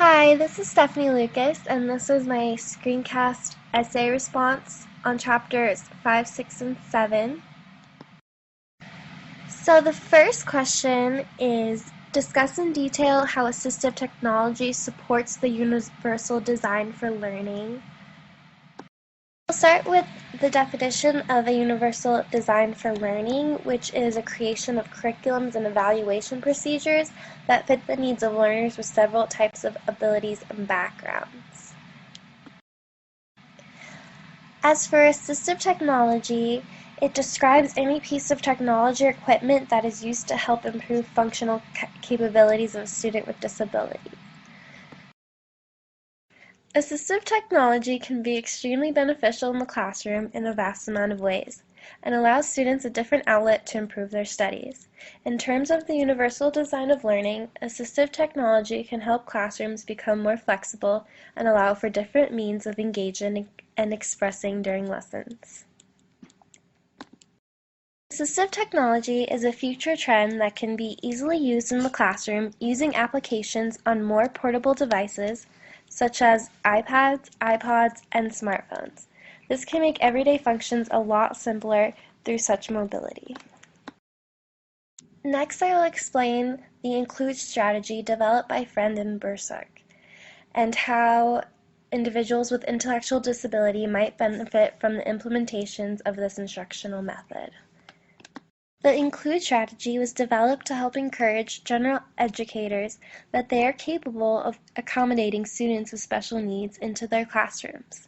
Hi, this is Stephanie Lucas, and this is my screencast essay response on chapters 5, 6, and 7. So the first question is, discuss in detail how assistive technology supports the universal design for learning. We'll start with the definition of a universal design for learning, which is a creation of curriculums and evaluation procedures that fit the needs of learners with several types of abilities and backgrounds. As for assistive technology, it describes any piece of technology or equipment that is used to help improve functional capabilities of a student with disabilities. Assistive technology can be extremely beneficial in the classroom in a vast amount of ways, and allows students a different outlet to improve their studies. In terms of the universal design of learning, assistive technology can help classrooms become more flexible and allow for different means of engaging and expressing during lessons. Assistive technology is a future trend that can be easily used in the classroom using applications on more portable devices, such as iPads, iPods, and smartphones. This can make everyday functions a lot simpler through such mobility. Next, I will explain the Include strategy developed by Friend and Bursuk, and how individuals with intellectual disability might benefit from the implementations of this instructional method. The Include strategy was developed to help encourage general educators that they are capable of accommodating students with special needs into their classrooms.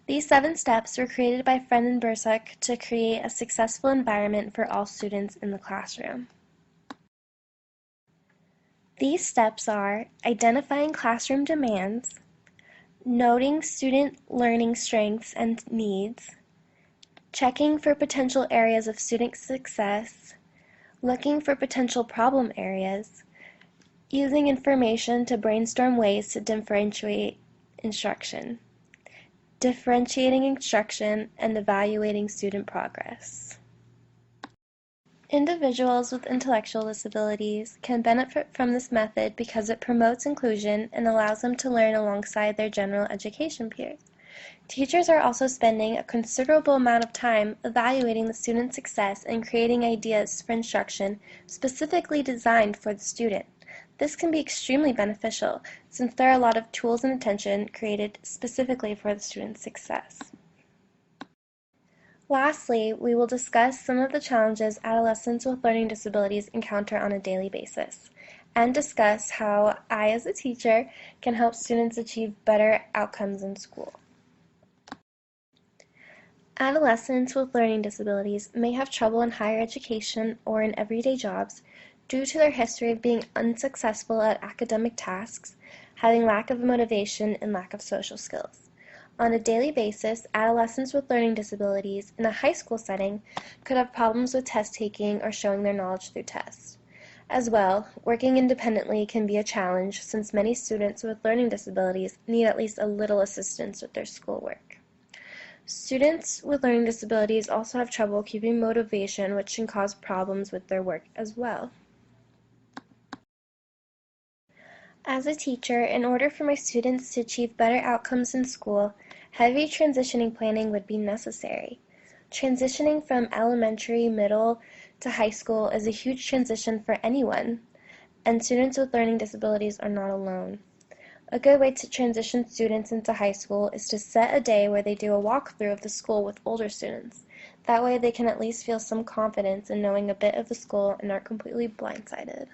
These 7 steps were created by Friend and Bursuk to create a successful environment for all students in the classroom. These steps are identifying classroom demands, noting student learning strengths and needs, checking for potential areas of student success, looking for potential problem areas, using information to brainstorm ways to differentiating instruction, and evaluating student progress. Individuals with intellectual disabilities can benefit from this method because it promotes inclusion and allows them to learn alongside their general education peers. Teachers are also spending a considerable amount of time evaluating the student's success and creating ideas for instruction specifically designed for the student. This can be extremely beneficial since there are a lot of tools and attention created specifically for the student's success. Lastly, we will discuss some of the challenges adolescents with learning disabilities encounter on a daily basis, and discuss how I, as a teacher, can help students achieve better outcomes in school. Adolescents with learning disabilities may have trouble in higher education or in everyday jobs due to their history of being unsuccessful at academic tasks, having lack of motivation, and lack of social skills. On a daily basis, adolescents with learning disabilities in a high school setting could have problems with test-taking or showing their knowledge through tests. As well, working independently can be a challenge since many students with learning disabilities need at least a little assistance with their schoolwork. Students with learning disabilities also have trouble keeping motivation, which can cause problems with their work as well. As a teacher, in order for my students to achieve better outcomes in school, heavy transitioning planning would be necessary. Transitioning from elementary, middle, to high school is a huge transition for anyone, and students with learning disabilities are not alone. A good way to transition students into high school is to set a day where they do a walkthrough of the school with older students. That way they can at least feel some confidence in knowing a bit of the school and aren't completely blindsided.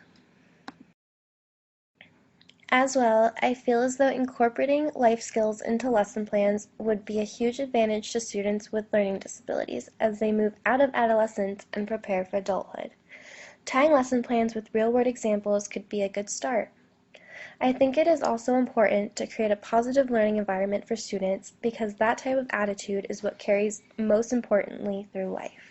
As well, I feel as though incorporating life skills into lesson plans would be a huge advantage to students with learning disabilities as they move out of adolescence and prepare for adulthood. Tying lesson plans with real-world examples could be a good start. I think it is also important to create a positive learning environment for students because that type of attitude is what carries most importantly through life.